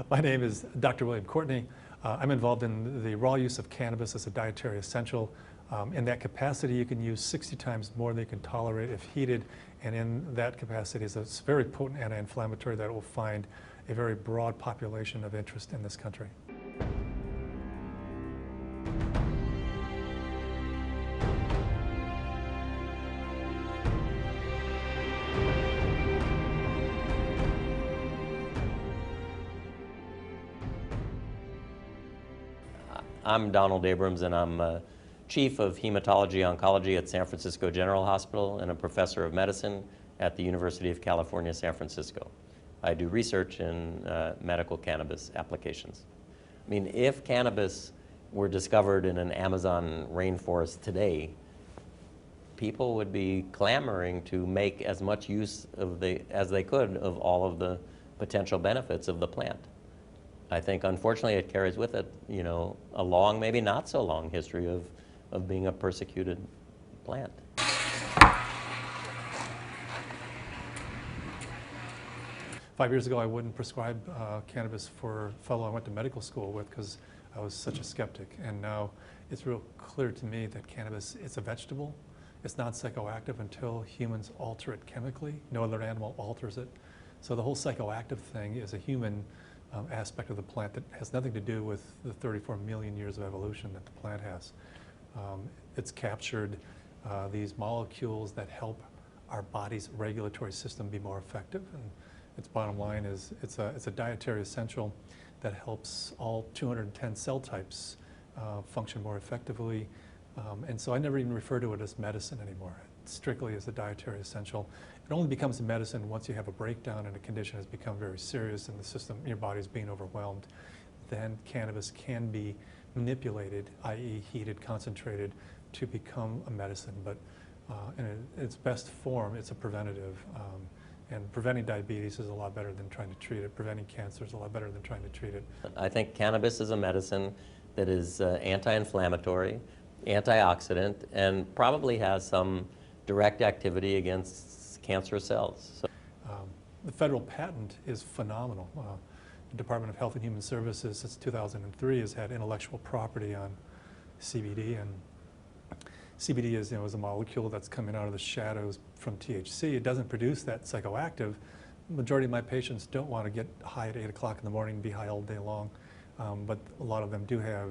My name is Dr. William Courtney. I'm involved in the raw use of cannabis as a dietary essential. In that capacity, you can use 60 times more than you can tolerate if heated, and in that capacity is a very potent anti-inflammatory that will find a very broad population of interest in this country. I'm Donald Abrams, and I'm Chief of Hematology Oncology at San Francisco General Hospital and a Professor of Medicine at the University of California, San Francisco. I do research in medical cannabis applications. I mean, if cannabis were discovered in an Amazon rainforest today, people would be clamoring to make as much use as they could of all of the potential benefits of the plant. I think, unfortunately, it carries with it, you know, a long, maybe not so long history of being a persecuted plant. 5 years ago, I wouldn't prescribe cannabis for a fellow I went to medical school with because I was such a skeptic. And now it's real clear to me that cannabis, it's a vegetable. It's non-psychoactive until humans alter it chemically. No other animal alters it. So the whole psychoactive thing is a human aspect of the plant that has nothing to do with the 34 million years of evolution that the plant has. It's captured these molecules that help our body's regulatory system be more effective. And its bottom line is it's a dietary essential that helps all 210 cell types function more effectively. And so I never even refer to it as medicine anymore. Strictly as a dietary essential. It only becomes a medicine once you have a breakdown and a condition has become very serious and the system, your body's being overwhelmed. Then cannabis can be manipulated, i.e. heated, concentrated, to become a medicine. But in its best form, it's a preventative. And preventing diabetes is a lot better than trying to treat it. Preventing cancer is a lot better than trying to treat it. I think cannabis is a medicine that is anti-inflammatory, antioxidant, and probably has some direct activity against cancerous cells. So, the federal patent is phenomenal. The Department of Health and Human Services since 2003 has had intellectual property on CBD, and CBD is, is a molecule that's coming out of the shadows from THC. It doesn't produce that psychoactive. The majority of my patients don't want to get high at 8 o'clock in the morning and be high all day long. But a lot of them do have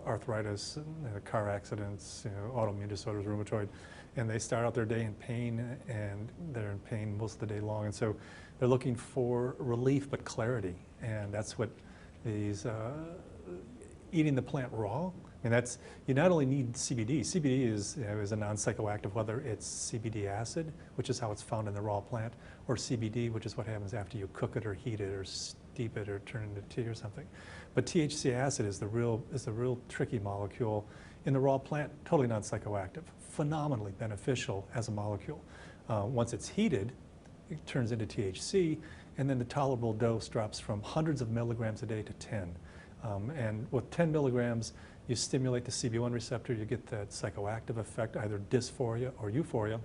arthritis, car accidents, autoimmune disorders, rheumatoid, and they start out their day in pain, and they're in pain most of the day long. And so they're looking for relief but clarity, and that's what these eating the plant raw. I mean, you not only need CBD. CBD is a non-psychoactive, whether it's CBD acid, which is how it's found in the raw plant, or CBD, which is what happens after you cook it or heat it or steep it or turn it into tea or something. But THC acid is the real tricky molecule in the raw plant, totally non-psychoactive, phenomenally beneficial as a molecule. Once it's heated, it turns into THC, and then the tolerable dose drops from hundreds of milligrams a day to 10. And with 10 milligrams, you stimulate the CB1 receptor, you get that psychoactive effect, either dysphoria or euphoria,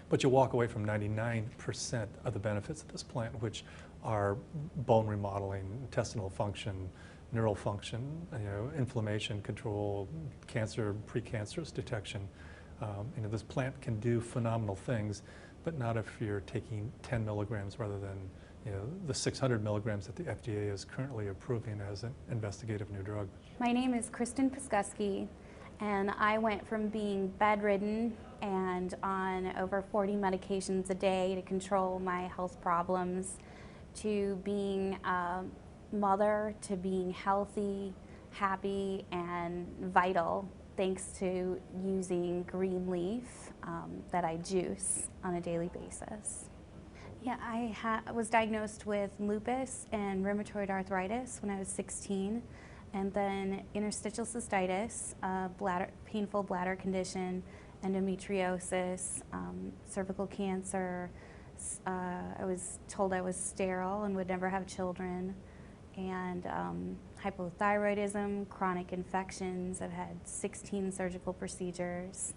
but you walk away from 99% of the benefits of this plant, which are bone remodeling, intestinal function, neural function, inflammation control, cancer, precancerous detection. This plant can do phenomenal things, but not if you're taking 10 milligrams rather than the 600 milligrams that the FDA is currently approving as an investigative new drug. My name is Kristen Peskuski, and I went from being bedridden and on over 40 medications a day to control my health problems to being a mother, to being healthy, happy, and vital thanks to using green leaf that I juice on a daily basis. Yeah, I was diagnosed with lupus and rheumatoid arthritis when I was 16, and then interstitial cystitis, painful bladder condition, endometriosis, cervical cancer. I was told I was sterile and would never have children, and hypothyroidism, chronic infections. I've had 16 surgical procedures,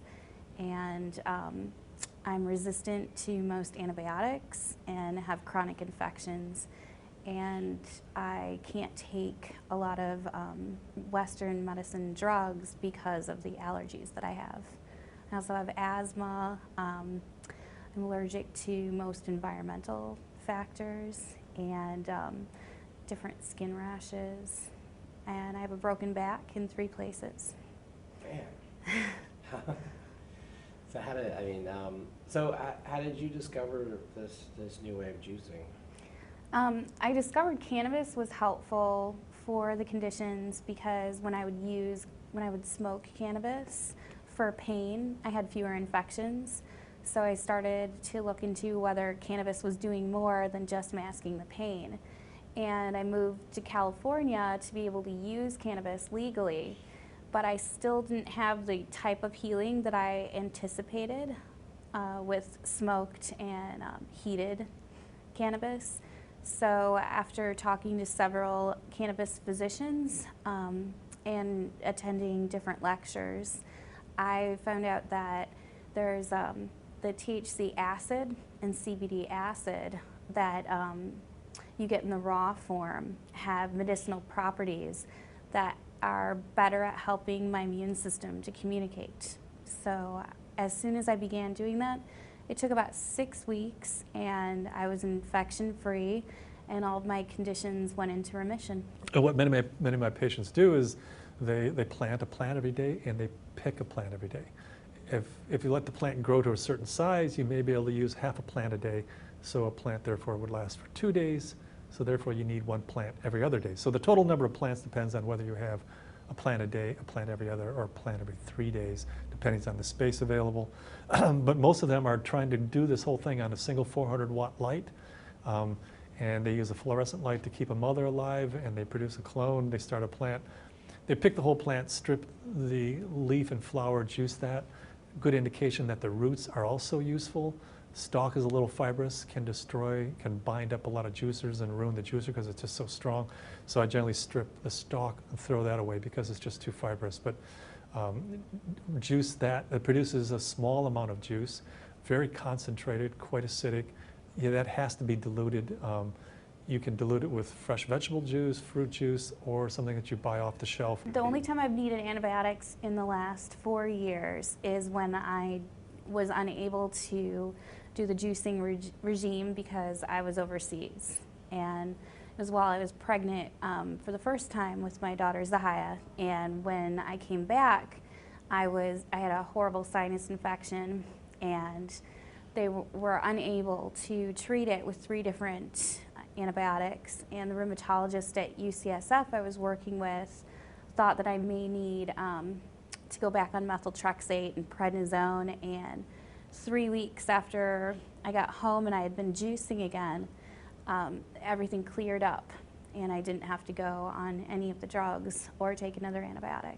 and I'm resistant to most antibiotics and have chronic infections. and I can't take a lot of Western medicine drugs because of the allergies that I have. I also have asthma. I'm allergic to most environmental factors and different skin rashes. And I have a broken back in 3 places. Man. So how did, how did you discover this new way of juicing? I discovered cannabis was helpful for the conditions because when I would smoke cannabis for pain, I had fewer infections. So I started to look into whether cannabis was doing more than just masking the pain. And I moved to California to be able to use cannabis legally, but I still didn't have the type of healing that I anticipated with smoked and heated cannabis. So after talking to several cannabis physicians and attending different lectures, I found out that there's the THC acid and CBD acid that you get in the raw form have medicinal properties that are better at helping my immune system to communicate. So as soon as I began doing that, it took about 6 weeks and I was infection-free and all of my conditions went into remission. And what many of my patients do is they plant a plant every day and they pick a plant every day. If you let the plant grow to a certain size, you may be able to use half a plant a day. So a plant therefore would last for 2 days. So therefore you need 1 plant every other day. So the total number of plants depends on whether you have a plant a day, a plant every other, or a plant every 3 days, depending on the space available. But most of them are trying to do this whole thing on a single 400-watt light. And they use a fluorescent light to keep a mother alive, and they produce a clone. They start a plant. They pick the whole plant, strip the leaf and flower, juice that. Good indication that the roots are also useful. Stalk is a little fibrous, can bind up a lot of juicers and ruin the juicer because it's just so strong. So I generally strip the stalk and throw that away because it's just too fibrous. But juice that, it produces a small amount of juice, very concentrated, quite acidic. Yeah, that has to be diluted. You can dilute it with fresh vegetable juice, fruit juice, or something that you buy off the shelf. The only time I've needed antibiotics in the last 4 years is when I was unable to do the juicing regime because I was overseas. And it was while I was pregnant for the first time with my daughter Zahaya. And when I came back, I had a horrible sinus infection, and they were unable to treat it with 3 different antibiotics. And the rheumatologist at UCSF I was working with thought that I may need to go back on methotrexate and prednisone. And 3 weeks after I got home and I had been juicing again, everything cleared up and I didn't have to go on any of the drugs or take another antibiotic.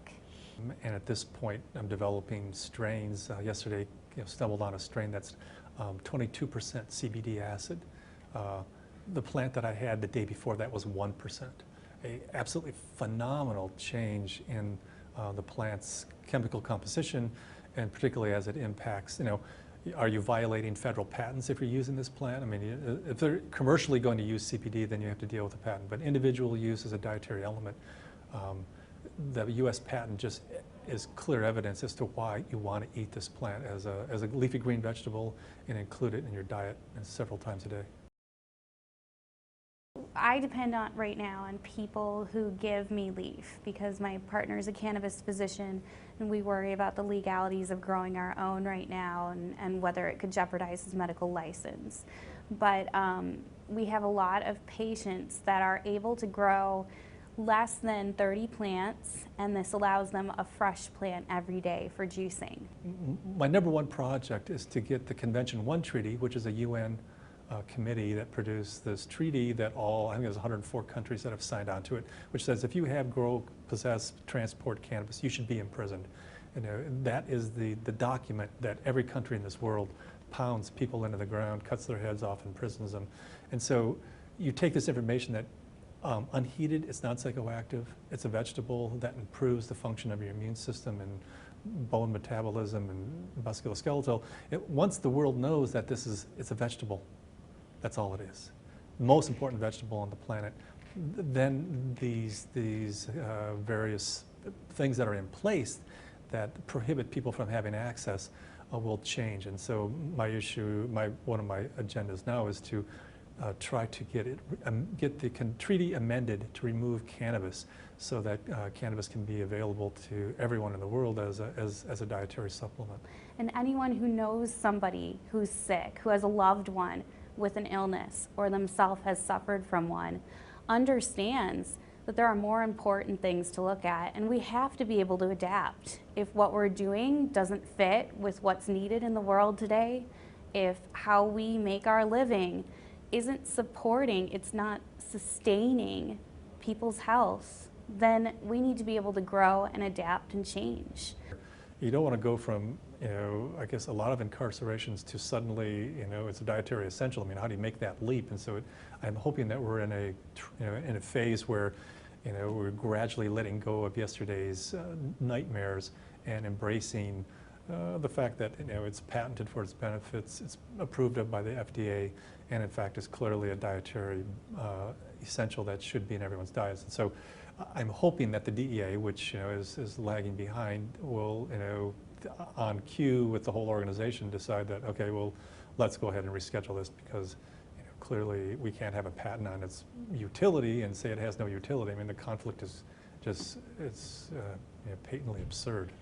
And at this point, I'm developing strains. Yesterday, stumbled on a strain that's 22% CBD acid. The plant that I had the day before that was 1%. A absolutely phenomenal change in the plant's chemical composition, and particularly as it impacts, are you violating federal patents if you're using this plant? I mean, if they're commercially going to use CBD, then you have to deal with a patent. But individual use as a dietary element, the U.S. patent just is clear evidence as to why you want to eat this plant as a leafy green vegetable and include it in your diet several times a day. I depend on right now on people who give me leaf because my partner is a cannabis physician and we worry about the legalities of growing our own right now and whether it could jeopardize his medical license. But we have a lot of patients that are able to grow less than 30 plants, and this allows them a fresh plant every day for juicing. My #1 project is to get the Convention 1 treaty, which is a UN committee that produced this treaty that I think there's 104 countries that have signed on to it, which says if you have, grow, possess, transport cannabis, you should be imprisoned. That is the document that every country in this world pounds people into the ground, cuts their heads off, and imprisons them. And so you take this information that unheated, it's non-psychoactive, it's a vegetable that improves the function of your immune system and bone metabolism and musculoskeletal. Once the world knows that it's a vegetable, that's all it is. most important vegetable on the planet, then these various things that are in place that prohibit people from having access will change. And so one of my agendas now is to try to get the treaty amended to remove cannabis, so that cannabis can be available to everyone in the world as a dietary supplement. And anyone who knows somebody who's sick, who has a loved one with an illness, or themselves has suffered from one, understands that there are more important things to look at, and we have to be able to adapt. If what we're doing doesn't fit with what's needed in the world today, if how we make our living isn't supporting, it's not sustaining people's health, then we need to be able to grow and adapt and change. You don't want to go from, I guess a lot of incarcerations to suddenly, it's a dietary essential. I mean, how do you make that leap? And so I'm hoping that we're in a phase where, we're gradually letting go of yesterday's nightmares and embracing the fact that, it's patented for its benefits, it's approved of by the FDA, and in fact is clearly a dietary essential that should be in everyone's diets. And so I'm hoping that the DEA, which is lagging behind, will on cue with the whole organization decide that, okay, well, let's go ahead and reschedule this, because clearly we can't have a patent on its utility and say it has no utility. I mean, the conflict is just, it's patently absurd.